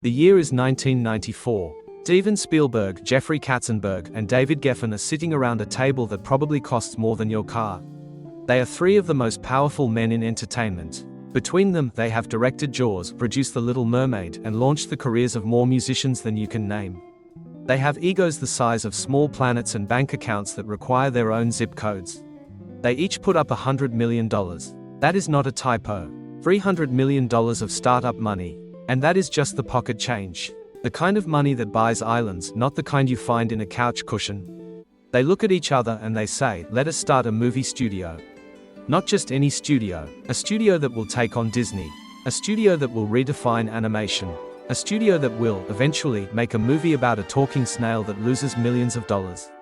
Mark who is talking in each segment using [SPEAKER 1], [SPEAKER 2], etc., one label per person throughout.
[SPEAKER 1] The year is 1994. Steven Spielberg, Jeffrey Katzenberg, and David Geffen are sitting around a table that probably costs more than your car. They are three of the most powerful men in entertainment. Between them, they have directed Jaws, produced The Little Mermaid, and launched the careers of more musicians than you can name. They have egos the size of small planets and bank accounts that require their own zip codes. They each put up $100 million. That is not a typo. $300 million of startup money. And that is just the pocket change. The kind of money that buys islands, not the kind you find in a couch cushion. They look at each other and they say, let us start a movie studio. Not just any studio, a studio that will take on Disney. A studio that will redefine animation. A studio that will, eventually, make a movie about a talking snail that loses millions of dollars.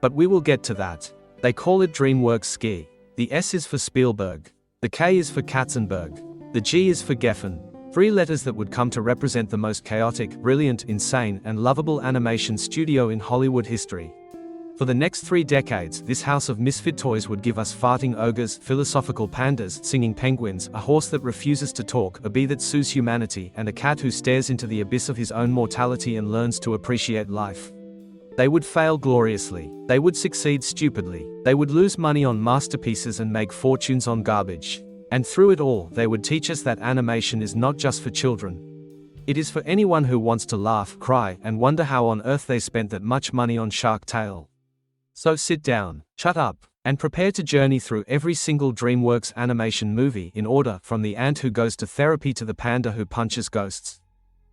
[SPEAKER 1] But we will get to that. They call it DreamWorks Ski. The S is for Spielberg. The K is for Katzenberg. The G is for Geffen. Three letters that would come to represent the most chaotic, brilliant, insane, and lovable animation studio in Hollywood history. For the next 3 decades, this house of misfit toys would give us farting ogres, philosophical pandas, singing penguins, a horse that refuses to talk, a bee that sues humanity, and a cat who stares into the abyss of his own mortality and learns to appreciate life. They would fail gloriously. They would succeed stupidly. They would lose money on masterpieces and make fortunes on garbage. And through it all, they would teach us that animation is not just for children. It is for anyone who wants to laugh, cry, and wonder how on earth they spent that much money on Shark Tale. So sit down, shut up, and prepare to journey through every single DreamWorks animation movie in order, from the ant who goes to therapy to the panda who punches ghosts.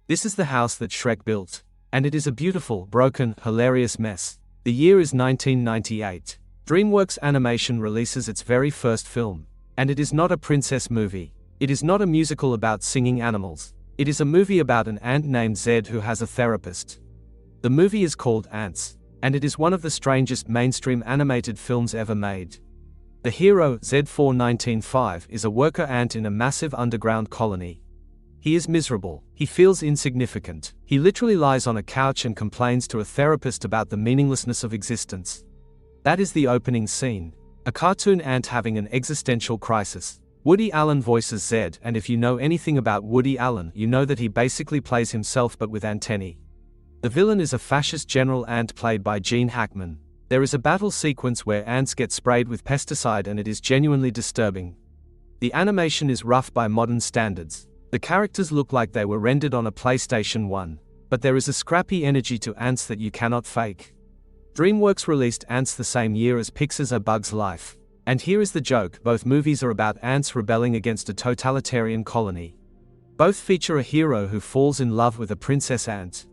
[SPEAKER 1] This is the house that Shrek built. And it is a beautiful, broken, hilarious mess. The year is 1998. DreamWorks Animation releases its very first film. And it is not a princess movie. It is not a musical about singing animals. It is a movie about an ant named Zed who has a therapist. The movie is called Antz, and it is one of the strangest mainstream animated films ever made. The hero, Z4-19-5, is a worker ant in a massive underground colony. He is miserable. He feels insignificant. He literally lies on a couch and complains to a therapist about the meaninglessness of existence. That is the opening scene. A cartoon ant having an existential crisis. Woody Allen voices Zed, and if you know anything about Woody Allen, you know that he basically plays himself but with antennae. The villain is a fascist general ant played by Gene Hackman. There is a battle sequence where ants get sprayed with pesticide and it is genuinely disturbing. The animation is rough by modern standards. The characters look like they were rendered on a PlayStation 1. But there is a scrappy energy to Antz that you cannot fake. DreamWorks released Antz the same year as Pixar's A Bug's Life. And here is the joke, both movies are about ants rebelling against a totalitarian colony. Both feature a hero who falls in love with a princess ant.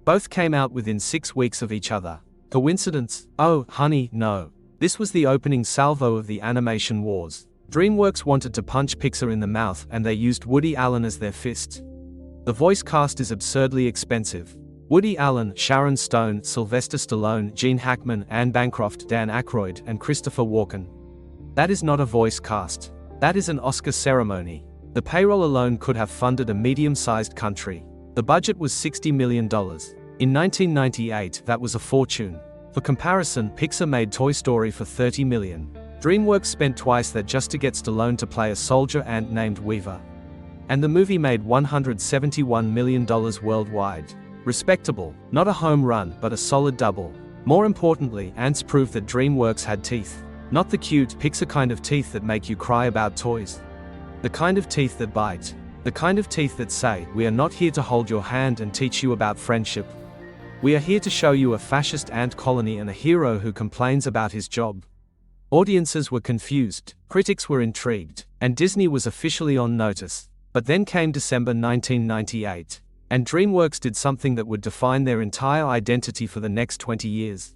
[SPEAKER 1] Both came out within 6 weeks of each other. Coincidence? Oh, honey, no. This was the opening salvo of the animation wars. DreamWorks wanted to punch Pixar in the mouth and they used Woody Allen as their fist. The voice cast is absurdly expensive. Woody Allen, Sharon Stone, Sylvester Stallone, Gene Hackman, Anne Bancroft, Dan Aykroyd, and Christopher Walken. That is not a voice cast. That is an Oscar ceremony. The payroll alone could have funded a medium-sized country. The budget was $60 million. In 1998, that was a fortune. For comparison, Pixar made Toy Story for $30 million. DreamWorks spent twice that just to get Stallone to play a soldier ant named Weaver. And the movie made $171 million worldwide. Respectable, not a home run, but a solid double. More importantly, Antz proved that DreamWorks had teeth. Not the cute, Pixar kind of teeth that make you cry about toys. The kind of teeth that bite. The kind of teeth that say, we are not here to hold your hand and teach you about friendship. We are here to show you a fascist ant colony and a hero who complains about his job. Audiences were confused, critics were intrigued, and Disney was officially on notice. But then came December 1998. And DreamWorks did something that would define their entire identity for the next 20 years.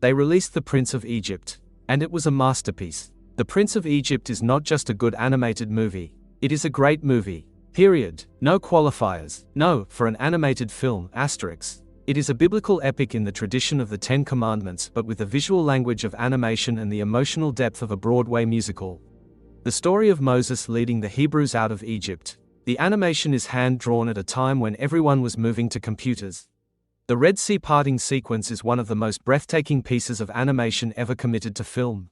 [SPEAKER 1] They released The Prince of Egypt. And it was a masterpiece. The Prince of Egypt is not just a good animated movie. It is a great movie. Period. No qualifiers. No, for an animated film, asterisks. It is a biblical epic in the tradition of the Ten Commandments, but with the visual language of animation and the emotional depth of a Broadway musical. The story of Moses leading the Hebrews out of Egypt. The animation is hand-drawn at a time when everyone was moving to computers. The Red Sea parting sequence is one of the most breathtaking pieces of animation ever committed to film.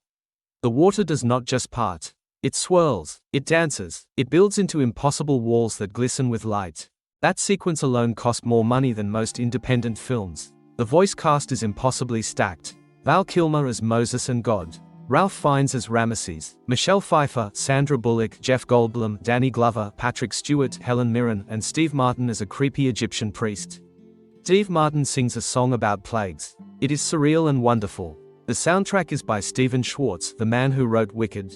[SPEAKER 1] The water does not just part. It swirls, it dances, it builds into impossible walls that glisten with light. That sequence alone cost more money than most independent films. The voice cast is impossibly stacked. Val Kilmer as Moses and God. Ralph Fiennes as Ramesses. Michelle Pfeiffer, Sandra Bullock, Jeff Goldblum, Danny Glover, Patrick Stewart, Helen Mirren, and Steve Martin as a creepy Egyptian priest. Steve Martin sings a song about plagues. It is surreal and wonderful. The soundtrack is by Stephen Schwartz, the man who wrote Wicked.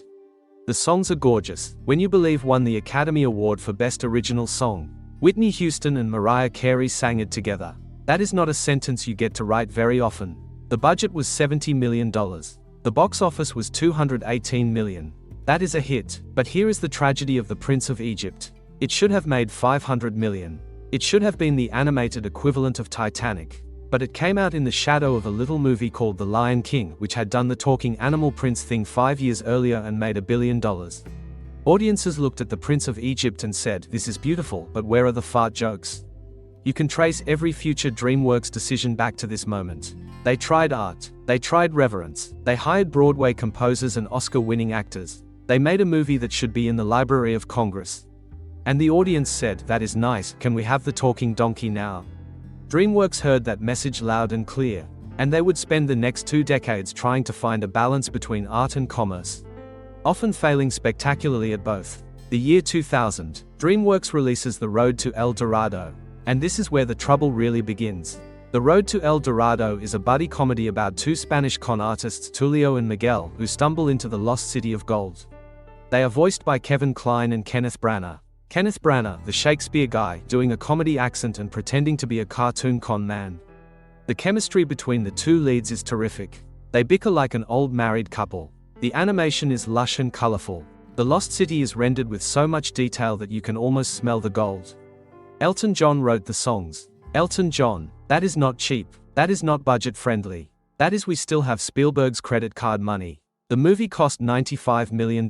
[SPEAKER 1] The songs are gorgeous. When You Believe won the Academy Award for Best Original Song. Whitney Houston and Mariah Carey sang it together. That is not a sentence you get to write very often. The budget was $70 million. The box office was $218 million. That is a hit, but here is the tragedy of The Prince of Egypt. It should have made $500 million. It should have been the animated equivalent of Titanic. But it came out in the shadow of a little movie called The Lion King, which had done the talking animal prince thing 5 years earlier and made $1 billion. Audiences looked at The Prince of Egypt and said, "This is beautiful, but where are the fart jokes?" You can trace every future DreamWorks decision back to this moment. They tried art. They tried reverence. They hired Broadway composers and Oscar-winning actors. They made a movie that should be in the Library of Congress. And the audience said, "That is nice, can we have the talking donkey now?" DreamWorks heard that message loud and clear, and they would spend the next 2 decades trying to find a balance between art and commerce, often failing spectacularly at both. The year 2000, DreamWorks releases The Road to El Dorado, and this is where the trouble really begins. The Road to El Dorado is a buddy comedy about 2 Spanish con artists, Tulio and Miguel, who stumble into the lost city of gold. They are voiced by Kevin Kline and Kenneth Branagh. Kenneth Branagh, the Shakespeare guy, doing a comedy accent and pretending to be a cartoon con man. The chemistry between the 2 leads is terrific. They bicker like an old married couple. The animation is lush and colorful. The lost city is rendered with so much detail that you can almost smell the gold. Elton John wrote the songs. Elton John, that is not cheap. That is not budget friendly. That is, we still have Spielberg's credit card money. The movie cost $95 million.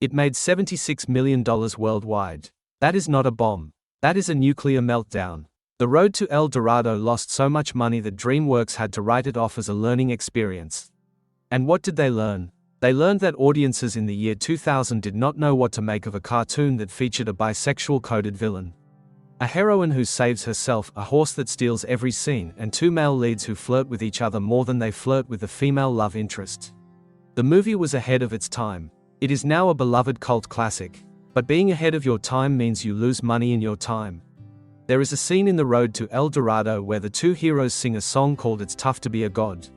[SPEAKER 1] It made $76 million worldwide. That is not a bomb. That is a nuclear meltdown. The Road to El Dorado lost so much money that DreamWorks had to write it off as a learning experience. And what did they learn? They learned that audiences in the year 2000 did not know what to make of a cartoon that featured a bisexual coded villain, a heroine who saves herself, a horse that steals every scene, and 2 male leads who flirt with each other more than they flirt with the female love interest. The movie was ahead of its time. It is now a beloved cult classic. But being ahead of your time means you lose money in your time. There is a scene in The Road to El Dorado where the 2 heroes sing a song called It's Tough to Be a God.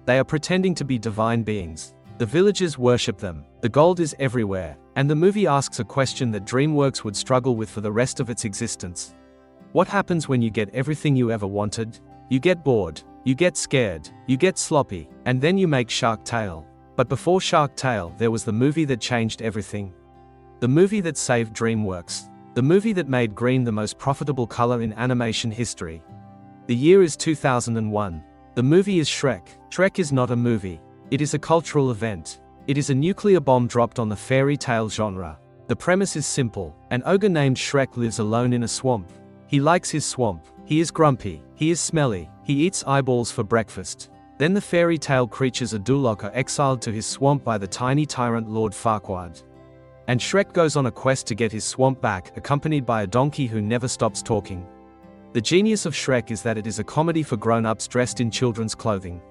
[SPEAKER 1] They are pretending to be divine beings. The villagers worship them. The gold is everywhere. And the movie asks a question that DreamWorks would struggle with for the rest of its existence. What happens when you get everything you ever wanted? You get bored. You get scared. You get sloppy. And then you make Shark Tale. But before Shark Tale, there was the movie that changed everything. The movie that saved DreamWorks. The movie that made green the most profitable color in animation history. The year is 2001. The movie is Shrek. Shrek is not a movie. It is a cultural event. It is a nuclear bomb dropped on the fairy tale genre. The premise is simple. An ogre named Shrek lives alone in a swamp. He likes his swamp. He is grumpy. He is smelly. He eats eyeballs for breakfast. Then the fairy tale creatures Adulok are exiled to his swamp by the tiny tyrant Lord Farquaad. And Shrek goes on a quest to get his swamp back, accompanied by a donkey who never stops talking. The genius of Shrek is that it is a comedy for grown-ups dressed in children's clothing.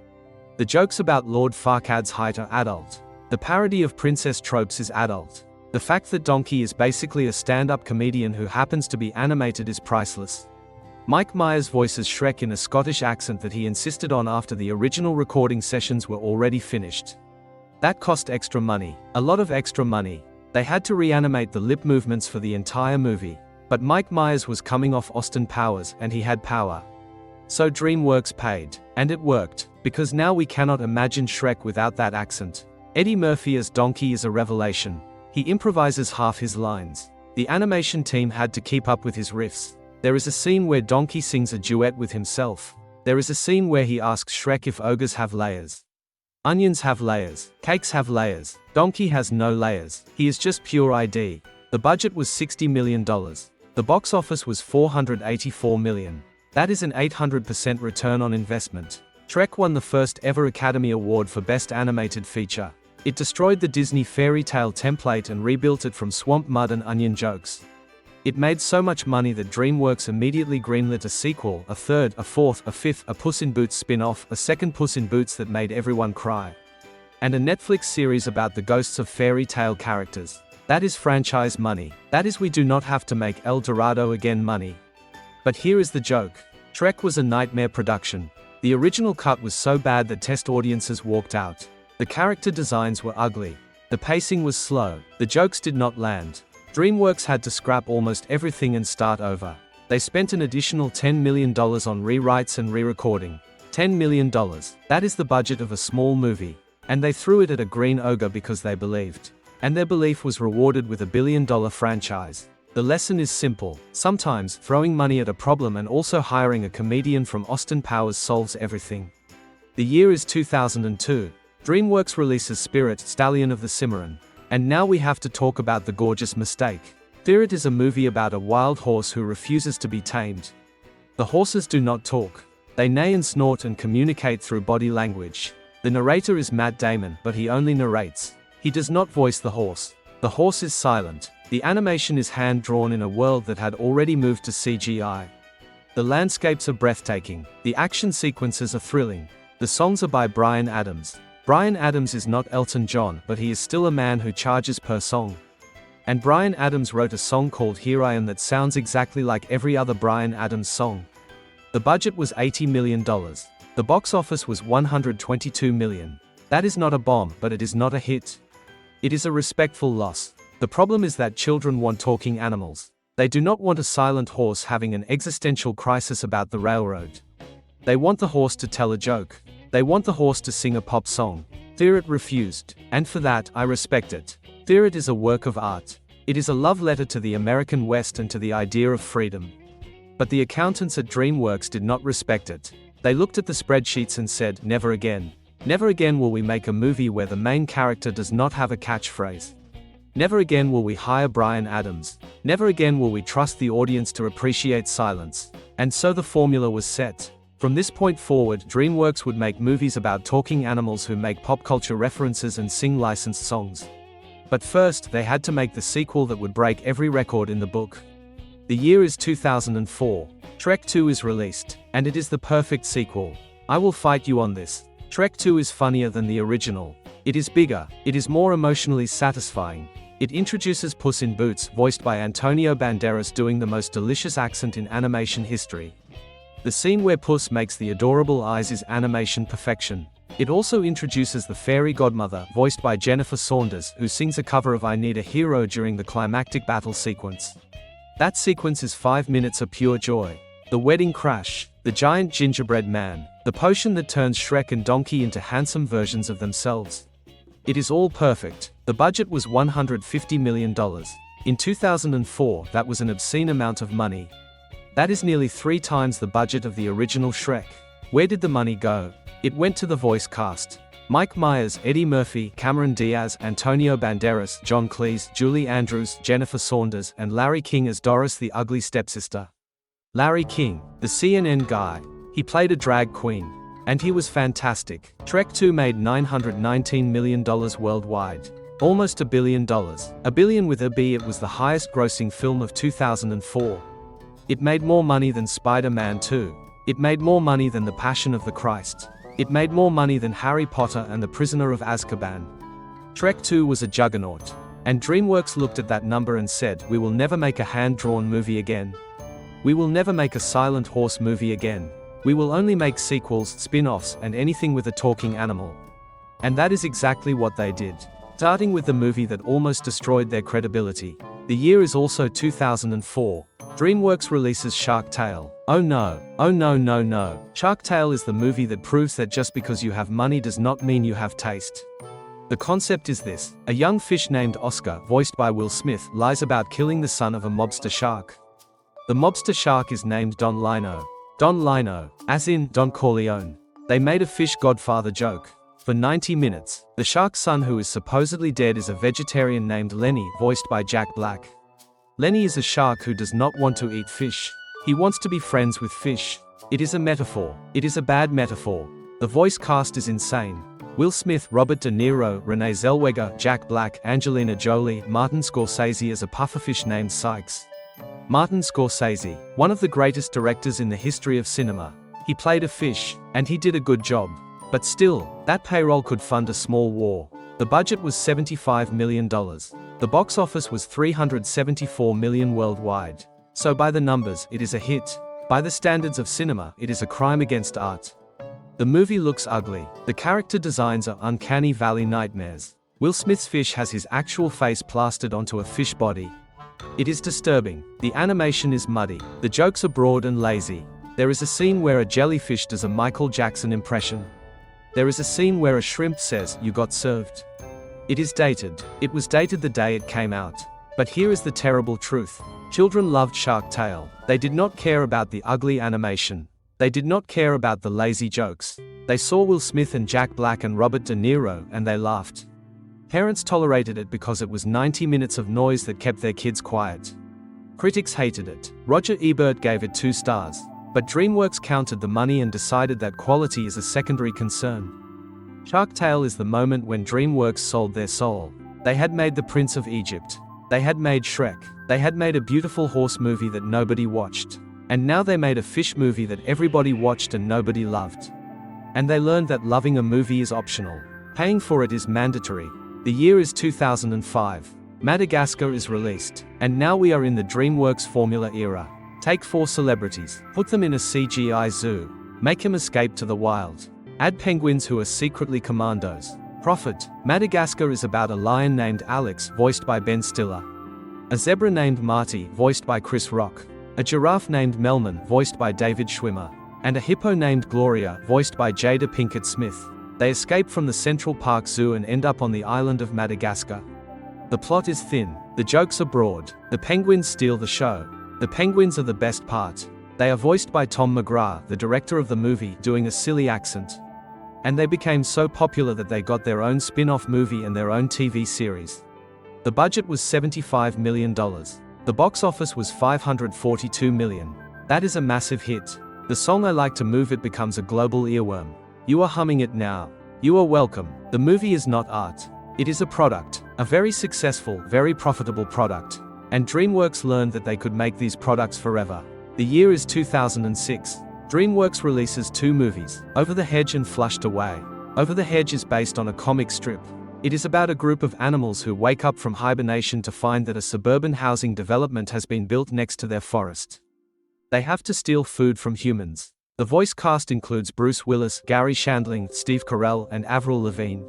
[SPEAKER 1] The jokes about Lord Farquaad's height are adult. The parody of princess tropes is adult. The fact that Donkey is basically a stand-up comedian who happens to be animated is priceless. Mike Myers voices Shrek in a Scottish accent that he insisted on after the original recording sessions were already finished. That cost extra money, a lot of extra money. They had to reanimate the lip movements for the entire movie. But Mike Myers was coming off Austin Powers and he had power. So DreamWorks paid. And it worked, because now we cannot imagine Shrek without that accent. Eddie Murphy as Donkey is a revelation. He improvises half his lines. The animation team had to keep up with his riffs. There is a scene where Donkey sings a duet with himself. There is a scene where he asks Shrek if ogres have layers. Onions have layers. Cakes have layers. Donkey has no layers. He is just pure ID. The budget was $60 million. The box office was $484 million. That is an 800% return on investment. Shrek won the first ever Academy Award for Best Animated Feature. It destroyed the Disney fairy tale template and rebuilt it from swamp mud and onion jokes. It made so much money that DreamWorks immediately greenlit a sequel, a third, a fourth, a fifth, a Puss in Boots spin-off, a second Puss in Boots that made everyone cry, and a Netflix series about the ghosts of fairy tale characters. That is franchise money. That is, we do not have to make El Dorado again money. But here is the joke. Shrek was a nightmare production. The original cut was so bad that test audiences walked out. The character designs were ugly. The pacing was slow. The jokes did not land. DreamWorks had to scrap almost everything and start over. They spent an additional $10 million on rewrites and re-recording. $10 million. That is the budget of a small movie. And they threw it at a green ogre because they believed. And their belief was rewarded with a billion-dollar franchise. The lesson is simple. Sometimes, throwing money at a problem and also hiring a comedian from Austin Powers solves everything. The year is 2002. DreamWorks releases Spirit, Stallion of the Cimarron. And now we have to talk about the gorgeous mistake. Spirit is a movie about a wild horse who refuses to be tamed. The horses do not talk. They neigh and snort and communicate through body language. The narrator is Matt Damon, but he only narrates. He does not voice the horse. The horse is silent. The animation is hand-drawn in a world that had already moved to CGI. The landscapes are breathtaking. The action sequences are thrilling. The songs are by Bryan Adams. Bryan Adams is not Elton John, but he is still a man who charges per song. And Bryan Adams wrote a song called Here I Am that sounds exactly like every other Bryan Adams song. The budget was $80 million. The box office was $122 million. That is not a bomb, but it is not a hit. It is a respectful loss. The problem is that children want talking animals. They do not want a silent horse having an existential crisis about the railroad. They want the horse to tell a joke. They want the horse to sing a pop song. Spirit refused, and for that, I respect it. Spirit is a work of art. It is a love letter to the American West and to the idea of freedom. But the accountants at DreamWorks did not respect it. They looked at the spreadsheets and said, never again. Never again will we make a movie where the main character does not have a catchphrase. Never again will we hire Bryan Adams. Never again will we trust the audience to appreciate silence. And so the formula was set. From this point forward, DreamWorks would make movies about talking animals who make pop culture references and sing licensed songs. But first, they had to make the sequel that would break every record in the book. The year is 2004. Shrek 2 is released, and it is the perfect sequel. I will fight you on this. Shrek 2 is funnier than the original. It is bigger. It is more emotionally satisfying. It introduces Puss in Boots, voiced by Antonio Banderas, doing the most delicious accent in animation history. The scene where Puss makes the adorable eyes is animation perfection. It also introduces the fairy godmother, voiced by Jennifer Saunders, who sings a cover of I Need a Hero during the climactic battle sequence. That sequence is 5 minutes of pure joy. The wedding crash, the giant gingerbread man, the potion that turns Shrek and Donkey into handsome versions of themselves. It is all perfect. The budget was $150 million. In 2004, that was an obscene amount of money. That is nearly 3 times the budget of the original Shrek. Where did the money go? It went to the voice cast. Mike Myers, Eddie Murphy, Cameron Diaz, Antonio Banderas, John Cleese, Julie Andrews, Jennifer Saunders, and Larry King as Doris the Ugly Stepsister. Larry King, the CNN guy. He played a drag queen. And he was fantastic. Shrek 2 made $919 million worldwide. Almost $1 billion. $1 billion with a B. It was the highest grossing film of 2004. It made more money than Spider-Man 2. It made more money than The Passion of the Christ. It made more money than Harry Potter and The Prisoner of Azkaban. Shrek 2 was a juggernaut. And DreamWorks looked at that number and said, we will never make a hand-drawn movie again. We will never make a silent horse movie again. We will only make sequels, spin-offs, and anything with a talking animal. And that is exactly what they did. Starting with the movie that almost destroyed their credibility. The year is also 2004. DreamWorks releases Shark Tale. Oh no. Oh no no no. Shark Tale is the movie that proves that just because you have money does not mean you have taste. The concept is this. A young fish named Oscar, voiced by Will Smith, lies about killing the son of a mobster shark. The mobster shark is named Don Lino. Don Lino, as in Don Corleone. They made a fish godfather joke. For 90 minutes, the shark's son, who is supposedly dead, is a vegetarian named Lenny, voiced by Jack Black. Lenny is a shark who does not want to eat fish. He wants to be friends with fish. It is a metaphor. It is a bad metaphor. The voice cast is insane. Will Smith, Robert De Niro, Renee Zellweger, Jack Black, Angelina Jolie, Martin Scorsese as a pufferfish named Sykes. Martin Scorsese, one of the greatest directors in the history of cinema. He played a fish, and he did a good job. But still, that payroll could fund a small war. The budget was $75 million. The box office was $374 million worldwide. So by the numbers, it is a hit. By the standards of cinema, it is a crime against art. The movie looks ugly. The character designs are uncanny valley nightmares. Will Smith's fish has his actual face plastered onto a fish body. It is disturbing. The animation is muddy. The jokes are broad and lazy. There is a scene where a jellyfish does a Michael Jackson impression. There is a scene where a shrimp says, "You got served." It is dated. It was dated the day it came out. But here is the terrible truth. Children loved Shark Tale. They did not care about the ugly animation. They did not care about the lazy jokes. They saw Will Smith and Jack Black and Robert De Niro and they laughed. Parents tolerated it because it was 90 minutes of noise that kept their kids quiet. Critics hated it. Roger Ebert gave it 2 stars. But DreamWorks counted the money and decided that quality is a secondary concern. Shark Tale is the moment when DreamWorks sold their soul. They had made The Prince of Egypt. They had made Shrek. They had made a beautiful horse movie that nobody watched. And now they made a fish movie that everybody watched and nobody loved. And they learned that loving a movie is optional. Paying for it is mandatory. The year is 2005. Madagascar is released. And now we are in the DreamWorks formula era. Take 4 celebrities, put them in a CGI zoo, make them escape to the wild. Add penguins who are secretly commandos. Profit. Madagascar is about a lion named Alex, voiced by Ben Stiller. A zebra named Marty, voiced by Chris Rock. A giraffe named Melman, voiced by David Schwimmer. And a hippo named Gloria, voiced by Jada Pinkett Smith. They escape from the Central Park Zoo and end up on the island of Madagascar. The plot is thin. The jokes are broad. The penguins steal the show. The penguins are the best part. They are voiced by Tom McGrath, the director of the movie, doing a silly accent. And they became so popular that they got their own spin-off movie and their own TV series. The budget was $75 million. The box office was $542 million. That is a massive hit. The song "I Like to Move It" becomes a global earworm. You are humming it now. You are welcome. The movie is not art. It is a product. A very successful, very profitable product. And DreamWorks learned that they could make these products forever. The year is 2006. DreamWorks releases 2 movies, Over the Hedge and Flushed Away. Over the Hedge is based on a comic strip. It is about a group of animals who wake up from hibernation to find that a suburban housing development has been built next to their forest. They have to steal food from humans. The voice cast includes Bruce Willis, Gary Shandling, Steve Carell, and Avril Lavigne.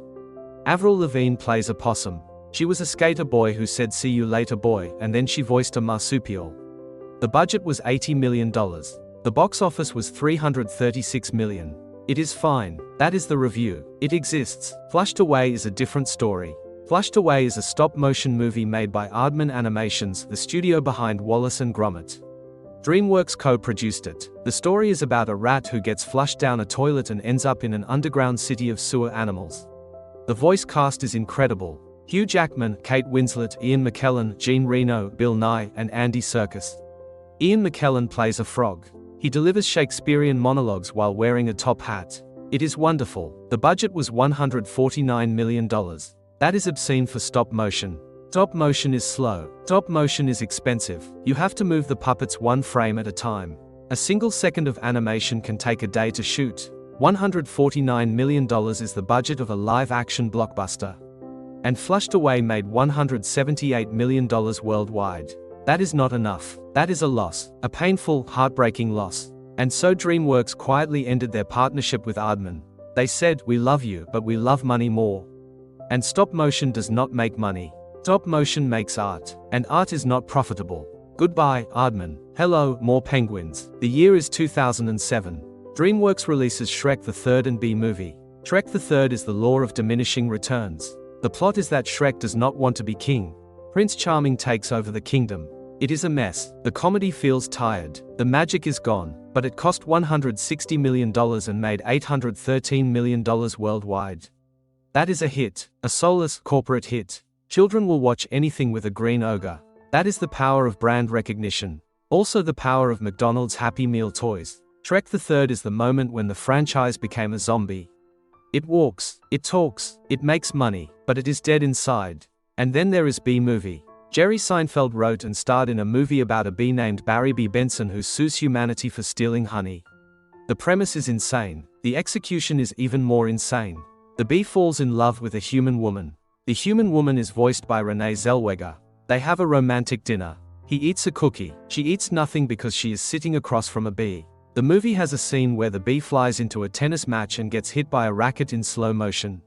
[SPEAKER 1] Avril Lavigne plays a possum. She was a skater boy who said "See you later, boy," and then she voiced a marsupial. The budget was $80 million. The box office was $336 million. It is fine. That is the review. It exists. Flushed Away is a different story. Flushed Away is a stop-motion movie made by Aardman Animations, the studio behind Wallace and Gromit. DreamWorks co-produced it. The story is about a rat who gets flushed down a toilet and ends up in an underground city of sewer animals. The voice cast is incredible. Hugh Jackman, Kate Winslet, Ian McKellen, Jean Reno, Bill Nye, and Andy Serkis. Ian McKellen plays a frog. He delivers Shakespearean monologues while wearing a top hat. It is wonderful. The budget was $149 million. That is obscene for stop motion. Stop motion is slow. Stop motion is expensive. You have to move the puppets 1 frame at a time. A single second of animation can take a day to shoot. $149 million is the budget of a live-action blockbuster. And Flushed Away made $178 million worldwide. That is not enough. That is a loss. A painful, heartbreaking loss. And so DreamWorks quietly ended their partnership with Aardman. They said, "We love you, but we love money more." And stop motion does not make money. Stop motion makes art. And art is not profitable. Goodbye, Aardman. Hello, more penguins. The year is 2007. DreamWorks releases Shrek the Third and B movie. Shrek the Third is the law of diminishing returns. The plot is that Shrek does not want to be king. Prince Charming takes over the kingdom. It is a mess. The comedy feels tired. The magic is gone. But it cost $160 million and made $813 million worldwide. That is a hit. A soulless, corporate hit. Children will watch anything with a green ogre. That is the power of brand recognition. Also the power of McDonald's Happy Meal toys. Shrek the Third is the moment when the franchise became a zombie. It walks, it talks, it makes money, but it is dead inside. And then there is B movie. Jerry Seinfeld wrote and starred in a movie about a bee named Barry B. Benson who sues humanity for stealing honey. The premise is insane. The execution is even more insane. The bee falls in love with a human woman. The human woman is voiced by Renee Zellweger. They have a romantic dinner. He eats a cookie. She eats nothing because she is sitting across from a bee. The movie has a scene where the bee flies into a tennis match and gets hit by a racket in slow motion.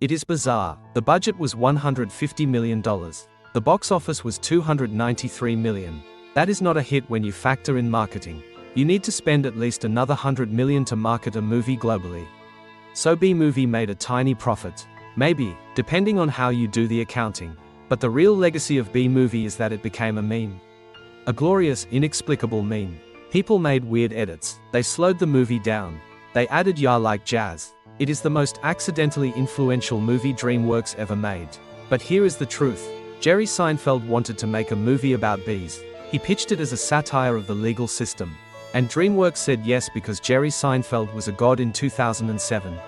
[SPEAKER 1] It is bizarre. The budget was $150 million. The box office was $293 million. That is not a hit when you factor in marketing. You need to spend at least another $100 million to market a movie globally. So B-movie made a tiny profit. Maybe, depending on how you do the accounting. But the real legacy of B-movie is that it became a meme. A glorious, inexplicable meme. People made weird edits. They slowed the movie down. They added "ya like jazz." It is the most accidentally influential movie DreamWorks ever made. But here is the truth. Jerry Seinfeld wanted to make a movie about bees. He pitched it as a satire of the legal system. And DreamWorks said yes because Jerry Seinfeld was a god in 2007.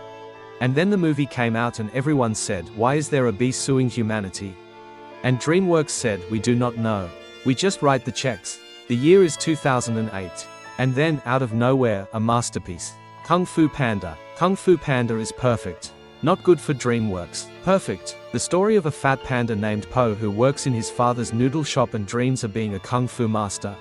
[SPEAKER 1] And then the movie came out and everyone said, why is there a bee suing humanity? And DreamWorks said, we do not know. We just write the checks. The year is 2008. And then, out of nowhere, a masterpiece. Kung Fu Panda. Kung Fu Panda is perfect. Not good for DreamWorks. Perfect. The story of a fat panda named Po who works in his father's noodle shop and dreams of being a kung fu master.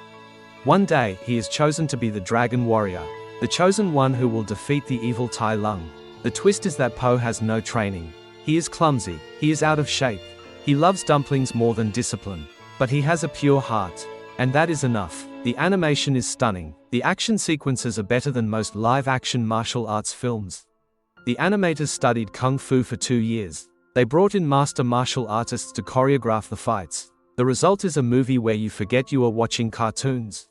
[SPEAKER 1] One day, he is chosen to be the dragon warrior. The chosen one who will defeat the evil Tai Lung. The twist is that Po has no training. He is clumsy. He is out of shape. He loves dumplings more than discipline. But he has a pure heart. And that is enough. The animation is stunning. The action sequences are better than most live-action martial arts films. The animators studied Kung Fu for 2 years. They brought in master martial artists to choreograph the fights. The result is a movie where you forget you are watching cartoons.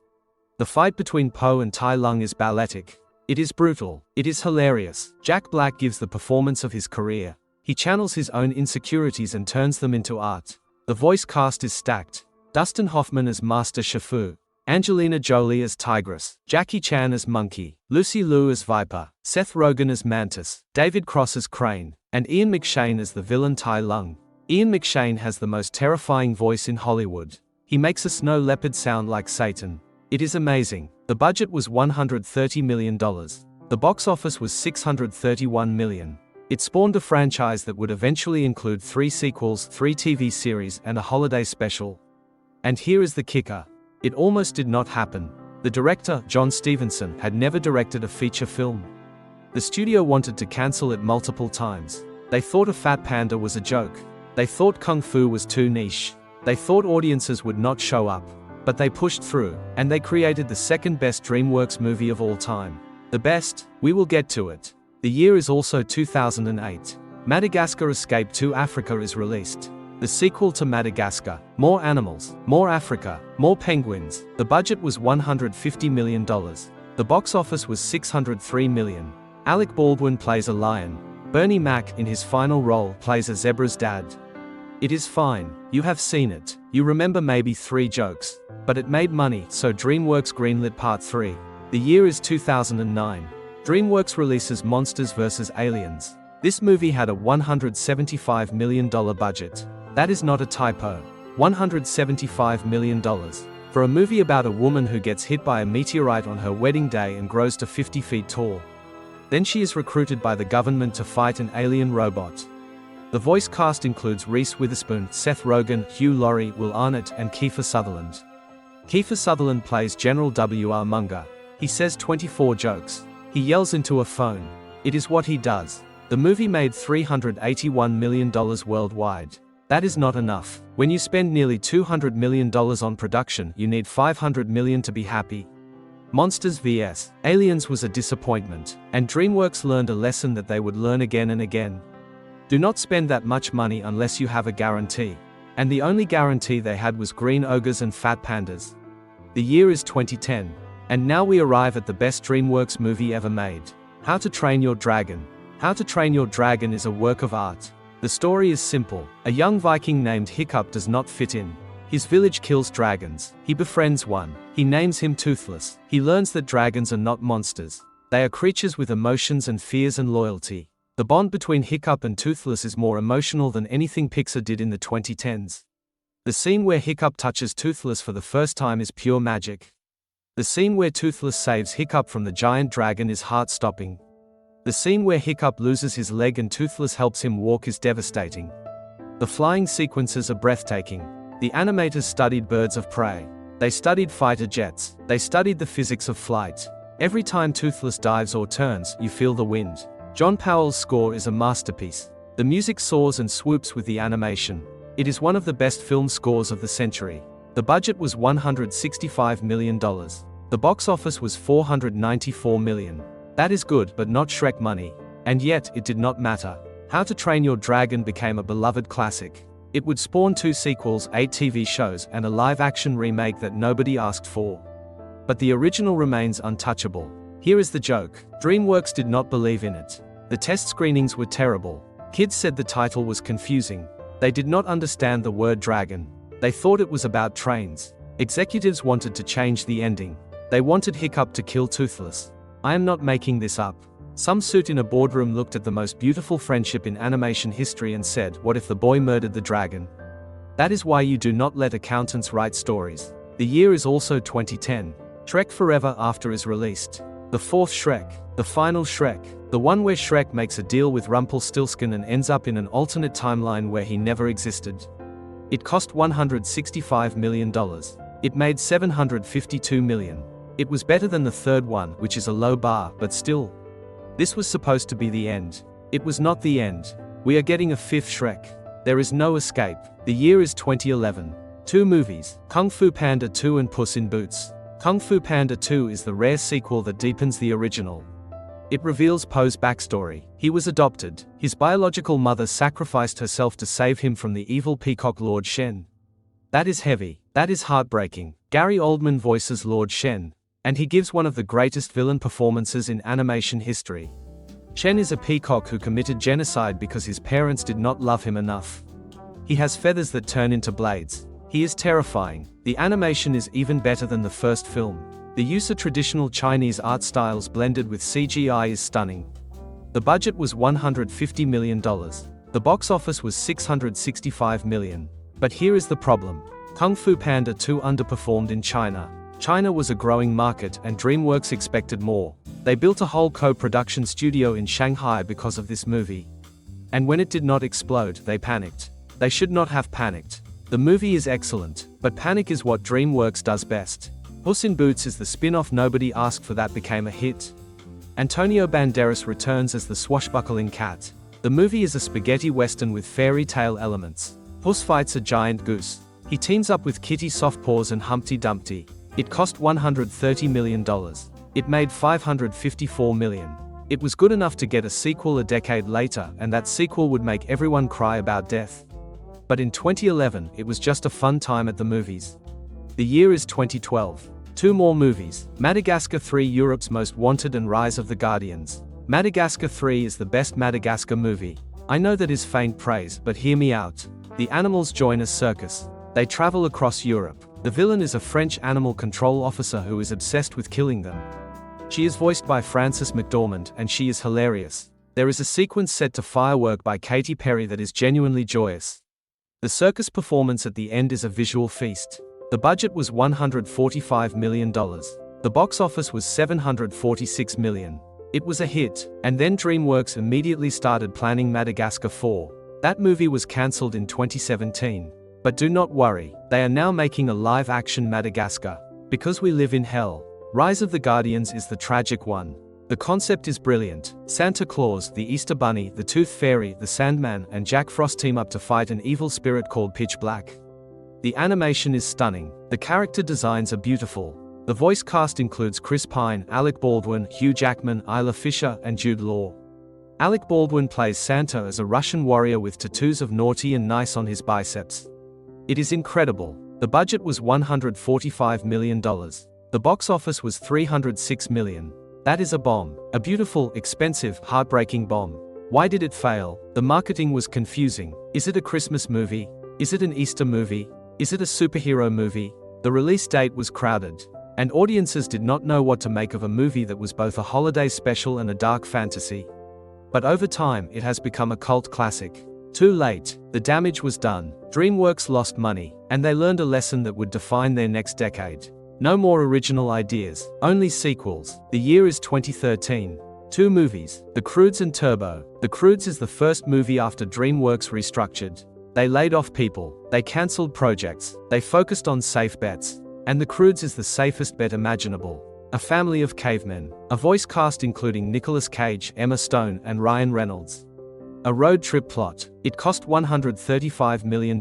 [SPEAKER 1] The fight between Po and Tai Lung is balletic. It is brutal. It is hilarious. Jack Black gives the performance of his career. He channels his own insecurities and turns them into art. The voice cast is stacked. Dustin Hoffman as Master Shifu. Angelina Jolie as Tigress. Jackie Chan as Monkey. Lucy Liu as Viper. Seth Rogen as Mantis. David Cross as Crane. And Ian McShane as the villain Tai Lung. Ian McShane has the most terrifying voice in Hollywood. He makes a snow leopard sound like Satan. It is amazing. The budget was $130 million. The box office was $631 million. It spawned a franchise that would eventually include 3 sequels, 3 TV series, and a holiday special. And here is the kicker. It almost did not happen. The director, John Stevenson, had never directed a feature film. The studio wanted to cancel it multiple times. They thought a fat panda was a joke. They thought Kung Fu was too niche. They thought audiences would not show up. But they pushed through, and they created the second best DreamWorks movie of all time. The best? We will get to it. The year is also 2008. Madagascar Escape to Africa is released. The sequel to Madagascar. More animals, more Africa, more penguins. The budget was $150 million. The box office was $603 million. Alec Baldwin plays a lion. Bernie Mac, in his final role, plays a zebra's dad. It is fine. You have seen it. You remember maybe 3 jokes. But it made money, so DreamWorks greenlit Part 3. The year is 2009. DreamWorks releases Monsters vs. Aliens. This movie had a $175 million budget. That is not a typo. $175 million. For a movie about a woman who gets hit by a meteorite on her wedding day and grows to 50 feet tall. Then she is recruited by the government to fight an alien robot. The voice cast includes Reese Witherspoon, Seth Rogen, Hugh Laurie, Will Arnett, and Kiefer Sutherland. Kiefer Sutherland plays General W.R. Munger. He says 24 jokes. He yells into a phone. It is what he does. The movie made $381 million worldwide. That is not enough. When you spend nearly $200 million on production, you need $500 million to be happy. Monsters vs. Aliens was a disappointment, and DreamWorks learned a lesson that they would learn again and again. Do not spend that much money unless you have a guarantee. And the only guarantee they had was green ogres and fat pandas. The year is 2010. And now we arrive at the best DreamWorks movie ever made. How to Train Your Dragon. How to Train Your Dragon is a work of art. The story is simple. A young Viking named Hiccup does not fit in. His village kills dragons. He befriends one. He names him Toothless. He learns that dragons are not monsters. They are creatures with emotions and fears and loyalty. The bond between Hiccup and Toothless is more emotional than anything Pixar did in the 2010s. The scene where Hiccup touches Toothless for the first time is pure magic. The scene where Toothless saves Hiccup from the giant dragon is heart-stopping. The scene where Hiccup loses his leg and Toothless helps him walk is devastating. The flying sequences are breathtaking. The animators studied birds of prey. They studied fighter jets. They studied the physics of flight. Every time Toothless dives or turns, you feel the wind. John Powell's score is a masterpiece. The music soars and swoops with the animation. It is one of the best film scores of the century. The budget was $165 million. The box office was $494 million. That is good, but not Shrek money. And yet, it did not matter. How to Train Your Dragon became a beloved classic. It would spawn 2 sequels, 8 TV shows, and a live-action remake that nobody asked for. But the original remains untouchable. Here is the joke. DreamWorks did not believe in it. The test screenings were terrible. Kids said the title was confusing. They did not understand the word dragon. They thought it was about trains. Executives wanted to change the ending. They wanted Hiccup to kill Toothless. I am not making this up. Some suit in a boardroom looked at the most beautiful friendship in animation history and said, what if the boy murdered the dragon? That is why you do not let accountants write stories. The year is also 2010. Shrek Forever After is released. The 4th Shrek. The final Shrek. The one where Shrek makes a deal with Rumpelstiltskin and ends up in an alternate timeline where he never existed. It cost $165 million. It made $752 million. It was better than the 3rd one, which is a low bar, but still. This was supposed to be the end. It was not the end. We are getting a 5th Shrek. There is no escape. The year is 2011. 2 movies, Kung Fu Panda 2 and Puss in Boots. Kung Fu Panda 2 is the rare sequel that deepens the original. It reveals Po's backstory. He was adopted. His biological mother sacrificed herself to save him from the evil peacock Lord Shen. That is heavy. That is heartbreaking. Gary Oldman voices Lord Shen. And he gives one of the greatest villain performances in animation history. Shen is a peacock who committed genocide because his parents did not love him enough. He has feathers that turn into blades. He is terrifying. The animation is even better than the first film. The use of traditional Chinese art styles blended with CGI is stunning. The budget was $150 million. The box office was $665 million. But here is the problem. Kung Fu Panda 2 underperformed in China. China was a growing market and DreamWorks expected more. They built a whole co-production studio in Shanghai because of this movie. And when it did not explode, they panicked. They should not have panicked. The movie is excellent, but panic is what DreamWorks does best. Puss in Boots is the spin-off nobody asked for that became a hit. Antonio Banderas returns as the swashbuckling cat. The movie is a spaghetti western with fairy tale elements. Puss fights a giant goose. He teams up with Kitty Softpaws and Humpty Dumpty. It cost $130 million. It made $554 million. It was good enough to get a sequel a decade later, and that sequel would make everyone cry about death. But in 2011, it was just a fun time at the movies. The year is 2012. 2 more movies, Madagascar 3, Europe's Most Wanted, and Rise of the Guardians. Madagascar 3 is the best Madagascar movie. I know that is faint praise, but hear me out. The animals join a circus. They travel across Europe. The villain is a French animal control officer who is obsessed with killing them. She is voiced by Frances McDormand, and she is hilarious. There is a sequence set to Firework by Katy Perry that is genuinely joyous. The circus performance at the end is a visual feast. The budget was $145 million. The box office was $746 million. It was a hit, and then DreamWorks immediately started planning Madagascar 4. That movie was cancelled in 2017. But do not worry, they are now making a live-action Madagascar. Because we live in hell. Rise of the Guardians is the tragic one. The concept is brilliant. Santa Claus, the Easter Bunny, the Tooth Fairy, the Sandman, and Jack Frost team up to fight an evil spirit called Pitch Black. The animation is stunning. The character designs are beautiful. The voice cast includes Chris Pine, Alec Baldwin, Hugh Jackman, Isla Fisher, and Jude Law. Alec Baldwin plays Santa as a Russian warrior with tattoos of naughty and nice on his biceps. It is incredible. The budget was $145 million. The box office was $306 million. That is a bomb. A beautiful, expensive, heartbreaking bomb. Why did it fail? The marketing was confusing. Is it a Christmas movie? Is it an Easter movie? Is it a superhero movie? The release date was crowded. And audiences did not know what to make of a movie that was both a holiday special and a dark fantasy. But over time, it has become a cult classic. Too late, the damage was done. DreamWorks lost money, and they learned a lesson that would define their next decade. No more original ideas, only sequels. The year is 2013. 2 movies, The Croods and Turbo. The Croods is the first movie after DreamWorks restructured. They laid off people, they cancelled projects, they focused on safe bets. And The Croods is the safest bet imaginable. A family of cavemen. A voice cast including Nicolas Cage, Emma Stone, and Ryan Reynolds. A road trip plot. It cost $135 million.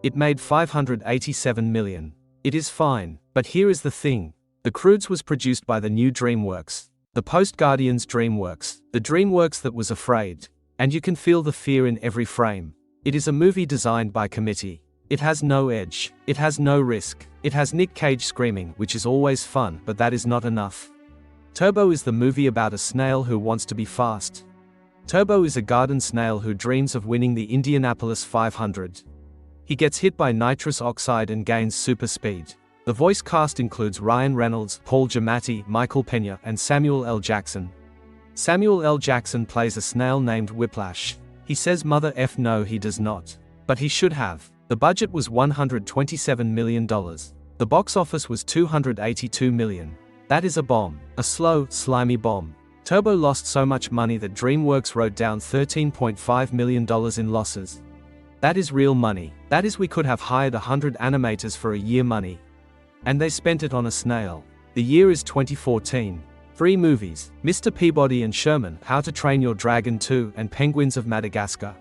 [SPEAKER 1] It made $587 million. It is fine, but here is the thing. The Croods was produced by the new DreamWorks. The post-Guardians DreamWorks. The DreamWorks that was afraid. And you can feel the fear in every frame. It is a movie designed by committee. It has no edge. It has no risk. It has Nick Cage screaming, which is always fun, but that is not enough. Turbo is the movie about a snail who wants to be fast. Turbo is a garden snail who dreams of winning the Indianapolis 500. He gets hit by nitrous oxide and gains super speed. The voice cast includes Ryan Reynolds, Paul Giamatti, Michael Pena, and Samuel L. Jackson. Samuel L. Jackson plays a snail named Whiplash. He says mother F no he does not. But he should have. The budget was $127 million. The box office was $282 million. That is a bomb. A slow, slimy bomb. Turbo lost so much money that DreamWorks wrote down $13.5 million in losses. That is real money. That is we could have hired 100 animators for a year money. And they spent it on a snail. The year is 2014. 3 movies, Mr. Peabody and Sherman, How to Train Your Dragon 2, and Penguins of Madagascar.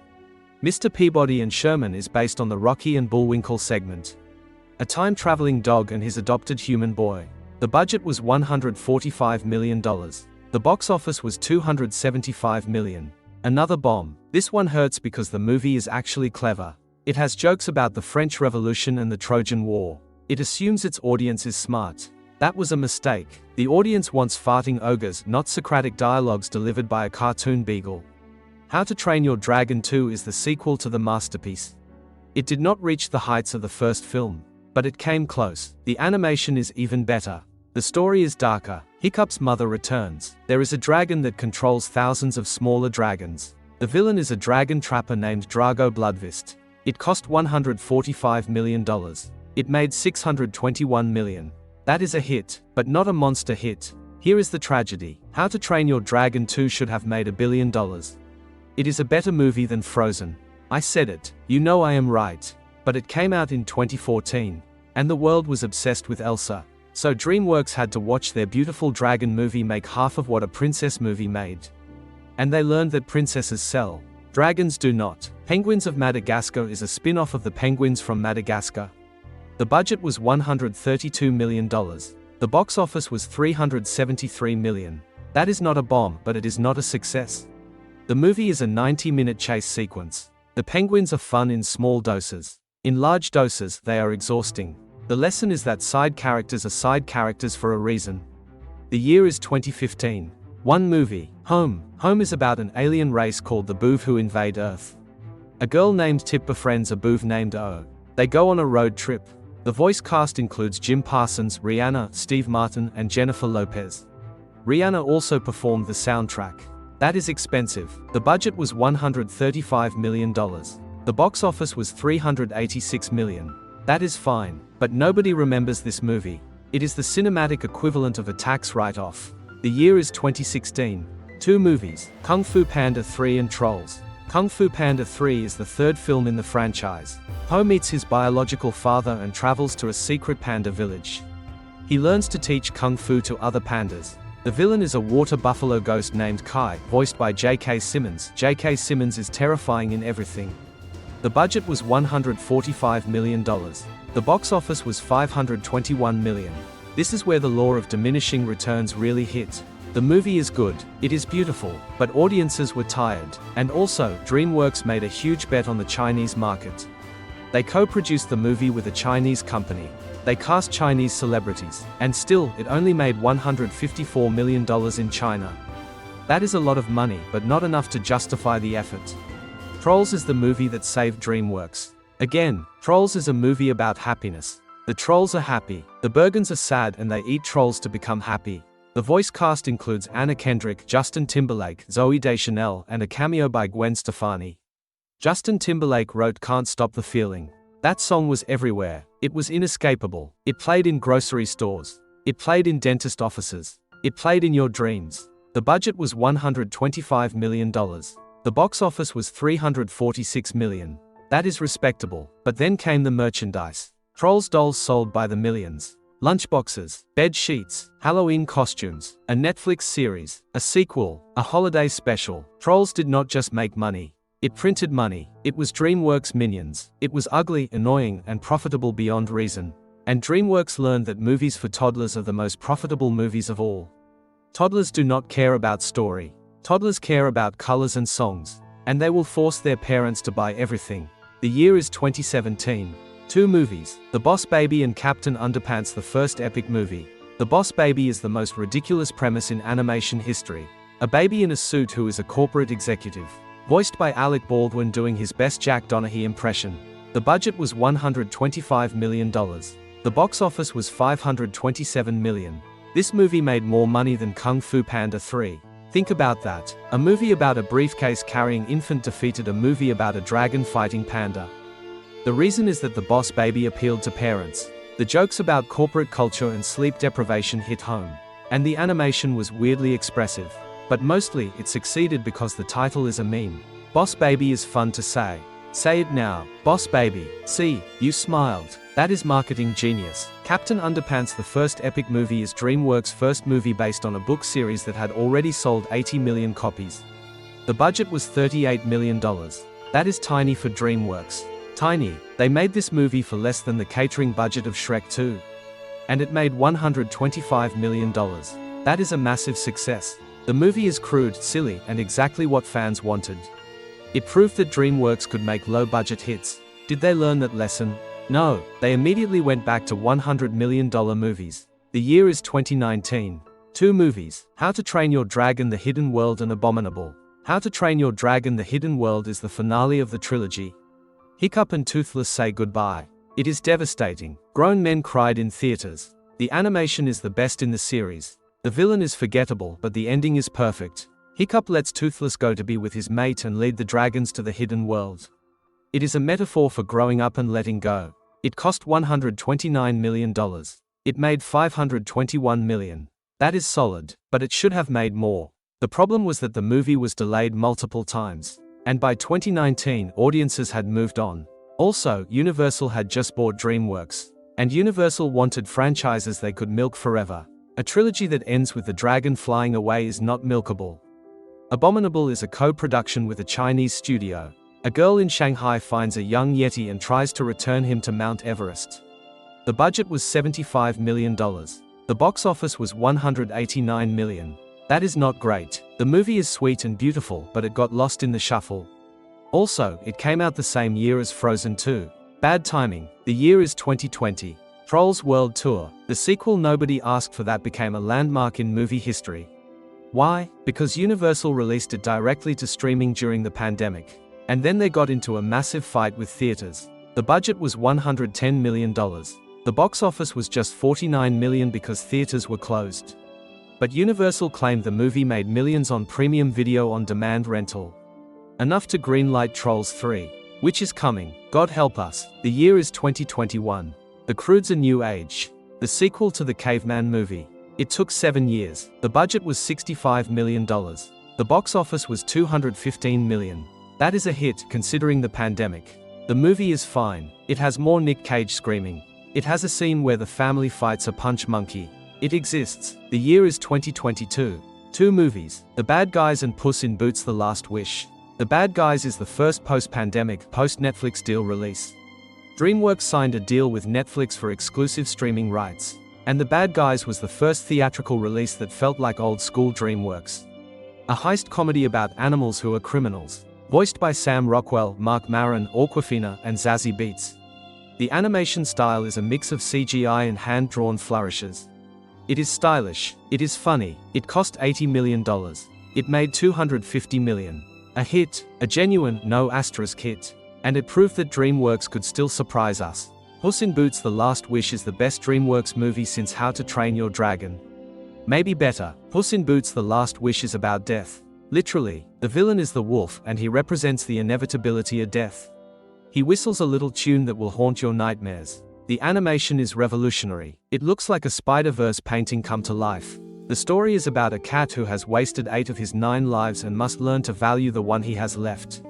[SPEAKER 1] Mr. Peabody and Sherman is based on the Rocky and Bullwinkle segment. A time-traveling dog and his adopted human boy. The budget was $145 million. The box office was $275 million. Another bomb. This one hurts because the movie is actually clever. It has jokes about the French Revolution and the Trojan War. It assumes its audience is smart. That was a mistake. The audience wants farting ogres, not Socratic dialogues delivered by a cartoon beagle. How to Train Your Dragon 2 is the sequel to the masterpiece. It did not reach the heights of the first film, but it came close. The animation is even better. The story is darker. Hiccup's mother returns. There is a dragon that controls thousands of smaller dragons. The villain is a dragon trapper named Drago Bloodfist. It cost $145 million. It made $621 million. That is a hit, but not a monster hit. Here is the tragedy. How to Train Your Dragon 2 should have made $1 billion. It is a better movie than Frozen. I said it, you know I am right. But it came out in 2014. And the world was obsessed with Elsa. So DreamWorks had to watch their beautiful dragon movie make half of what a princess movie made. And they learned that princesses sell. Dragons do not. Penguins of Madagascar is a spin-off of the Penguins from Madagascar. The budget was $132 million. The box office was $373 million. That is not a bomb, but it is not a success. The movie is a 90-minute chase sequence. The penguins are fun in small doses. In large doses, they are exhausting. The lesson is that side characters are side characters for a reason. The year is 2015. 1 movie, Home. Home is about an alien race called the Boov who invade Earth. A girl named Tip befriends a Boov named O. They go on a road trip. The voice cast includes Jim Parsons, Rihanna, Steve Martin, and Jennifer Lopez. Rihanna also performed the soundtrack. That is expensive. The budget was $135 million. The box office was $386 million. That is fine, but nobody remembers this movie. It is the cinematic equivalent of a tax write-off. The year is 2016. 2 movies, Kung Fu Panda 3 and Trolls. Kung Fu Panda 3 is the 3rd film in the franchise. Po meets his biological father and travels to a secret panda village. He learns to teach Kung Fu to other pandas. The villain is a water buffalo ghost named Kai, voiced by J.K. Simmons. J.K. Simmons is terrifying in everything. The budget was $145 million. The box office was $521 million. This is where the law of diminishing returns really hit. The movie is good, it is beautiful, but audiences were tired. And also, DreamWorks made a huge bet on the Chinese market. They co-produced the movie with a Chinese company. They cast Chinese celebrities, and still, it only made $154 million in China. That is a lot of money, but not enough to justify the effort. Trolls is the movie that saved DreamWorks. Again, Trolls is a movie about happiness. The trolls are happy, the Bergens are sad and they eat trolls to become happy. The voice cast includes Anna Kendrick, Justin Timberlake, Zooey Deschanel, and a cameo by Gwen Stefani. Justin Timberlake wrote Can't Stop the Feeling. That song was everywhere. It was inescapable. It played in grocery stores. It played in dentist offices. It played in your dreams. The budget was $125 million. The box office was $346 million. That is respectable. But then came the merchandise. Trolls dolls sold by the millions. Lunchboxes, bed sheets, Halloween costumes, a Netflix series, a sequel, a holiday special. Trolls did not just make money. It printed money. It was DreamWorks Minions. It was ugly, annoying, and profitable beyond reason. And DreamWorks learned that movies for toddlers are the most profitable movies of all. Toddlers do not care about story. Toddlers care about colors and songs. And they will force their parents to buy everything. The year is 2017. 2 movies, The Boss Baby and Captain Underpants, the first epic movie. The Boss Baby is the most ridiculous premise in animation history. A baby in a suit who is a corporate executive. Voiced by Alec Baldwin doing his best Jack Donaghy impression. The budget was $125 million. The box office was $527 million. This movie made more money than Kung Fu Panda 3. Think about that. A movie about a briefcase-carrying infant defeated a movie about a dragon-fighting panda. The reason is that The Boss Baby appealed to parents. The jokes about corporate culture and sleep deprivation hit home. And the animation was weirdly expressive. But mostly, it succeeded because the title is a meme. Boss Baby is fun to say. Say it now. Boss Baby. See, you smiled. That is marketing genius. Captain Underpants, the first epic movie, is DreamWorks' first movie based on a book series that had already sold 80 million copies. The budget was $38 million. That is tiny for DreamWorks. Tiny. They made this movie for less than the catering budget of Shrek 2. And it made $125 million. That is a massive success. The movie is crude, silly, and exactly what fans wanted. It proved that DreamWorks could make low-budget hits. Did they learn that lesson? No, they immediately went back to $100 million movies. The year is 2019. 2 movies, How to Train Your Dragon: The Hidden World and Abominable. How to Train Your Dragon: The Hidden World is the finale of the trilogy. Hiccup and Toothless say goodbye. It is devastating. Grown men cried in theaters. The animation is the best in the series. The villain is forgettable, but the ending is perfect. Hiccup lets Toothless go to be with his mate and lead the dragons to the hidden world. It is a metaphor for growing up and letting go. It cost $129 million. It made $521 million. That is solid, but it should have made more. The problem was that the movie was delayed multiple times. And by 2019, audiences had moved on. Also, Universal had just bought DreamWorks. And Universal wanted franchises they could milk forever. A trilogy that ends with the dragon flying away is not milkable. Abominable is a co-production with a Chinese studio. A girl in Shanghai finds a young Yeti and tries to return him to Mount Everest. The budget was $75 million. The box office was $189 million. That is not great. The movie is sweet and beautiful, but it got lost in the shuffle. Also, it came out the same year as Frozen 2. Bad timing. The year is 2020. Trolls World Tour. The sequel nobody asked for that became a landmark in movie history. Why? Because Universal released it directly to streaming during the pandemic. And then they got into a massive fight with theaters. The budget was $110 million. The box office was just $49 million because theaters were closed. But Universal claimed the movie made millions on premium video on demand rental. Enough to greenlight Trolls 3. Which is coming. God help us. The year is 2021. The Croods: A New Age. The sequel to the Caveman movie. It took 7 years. The budget was $65 million. The box office was $215 million. That is a hit, considering the pandemic. The movie is fine. It has more Nick Cage screaming. It has a scene where the family fights a punch monkey. It exists. The year is 2022. 2 movies, The Bad Guys and Puss in Boots: The Last Wish. The Bad Guys is the first post-pandemic, post-Netflix deal release. DreamWorks signed a deal with Netflix for exclusive streaming rights. And The Bad Guys was the first theatrical release that felt like old-school DreamWorks. A heist comedy about animals who are criminals. Voiced by Sam Rockwell, Mark Maron, Awkwafina, and Zazie Beetz. The animation style is a mix of CGI and hand-drawn flourishes. It is stylish. It is funny. It cost $80 million. It made $250 million. A hit. A genuine, no asterisk hit. And it proved that DreamWorks could still surprise us. Puss in Boots: The Last Wish is the best DreamWorks movie since How to Train Your Dragon. Maybe better. Puss in Boots: The Last Wish is about death. Literally, the villain is the wolf and he represents the inevitability of death. He whistles a little tune that will haunt your nightmares. The animation is revolutionary. It looks like a Spider-Verse painting come to life. The story is about a cat who has wasted 8 of his 9 lives and must learn to value the one he has left.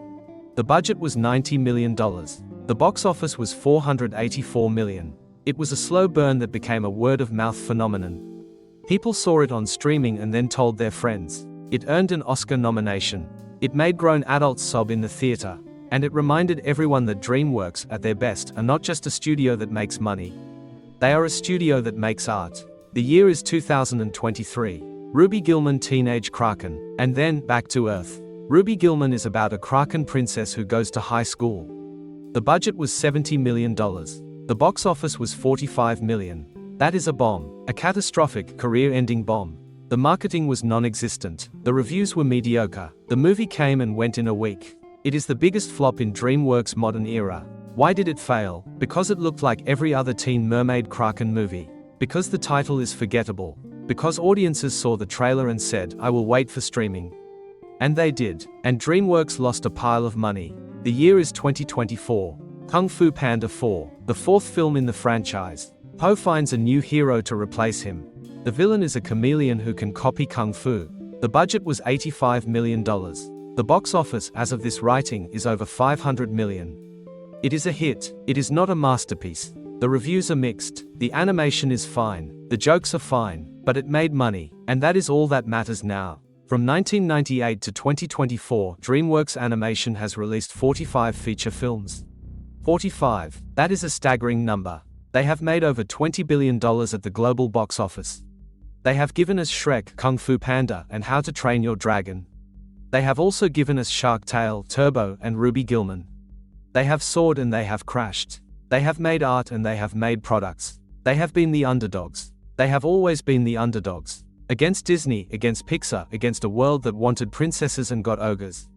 [SPEAKER 1] The budget was $90 million. The box office was $484 million. It was a slow burn that became a word-of-mouth phenomenon. People saw it on streaming and then told their friends. It earned an Oscar nomination. It made grown adults sob in the theater. And it reminded everyone that DreamWorks, at their best, are not just a studio that makes money. They are a studio that makes art. The year is 2023. Ruby Gillman Teenage Kraken. And then, Back to Earth. Ruby Gillman is about a Kraken princess who goes to high school. The budget was $70 million. The box office was $45 million. That is a bomb. A catastrophic, career-ending bomb. The marketing was non-existent. The reviews were mediocre. The movie came and went in a week. It is the biggest flop in DreamWorks' modern era. Why did it fail? Because it looked like every other Teen Mermaid Kraken movie. Because the title is forgettable. Because audiences saw the trailer and said, I will wait for streaming. And they did. And DreamWorks lost a pile of money. The year is 2024. Kung Fu Panda 4, the 4th film in the franchise. Po finds a new hero to replace him. The villain is a chameleon who can copy Kung Fu. The budget was $85 million. The box office, as of this writing, is over $500 million. It is a hit. It is not a masterpiece. The reviews are mixed. The animation is fine. The jokes are fine. But it made money. And that is all that matters now. From 1998 to 2024, DreamWorks Animation has released 45 feature films. 45. That is a staggering number. They have made over $20 billion at the global box office. They have given us Shrek, Kung Fu Panda, and How to Train Your Dragon. They have also given us Shark Tale, Turbo, and Ruby Gillman. They have soared and they have crashed. They have made art and they have made products. They have been the underdogs. They have always been the underdogs. Against Disney, against Pixar, against a world that wanted princesses and got ogres.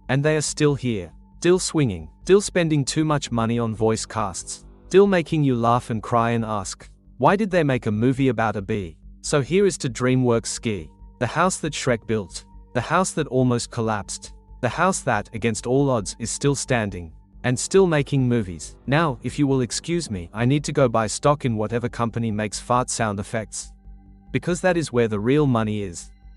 [SPEAKER 1] And they are still here. Still swinging. Still spending too much money on voice casts. Still making you laugh and cry and ask, why did they make a movie about a bee? So here is to DreamWorks Ski. The house that Shrek built. The house that almost collapsed. The house that, against all odds, is still standing. And still making movies. Now, if you will excuse me, I need to go buy stock in whatever company makes fart sound effects. Because that is where the real money is.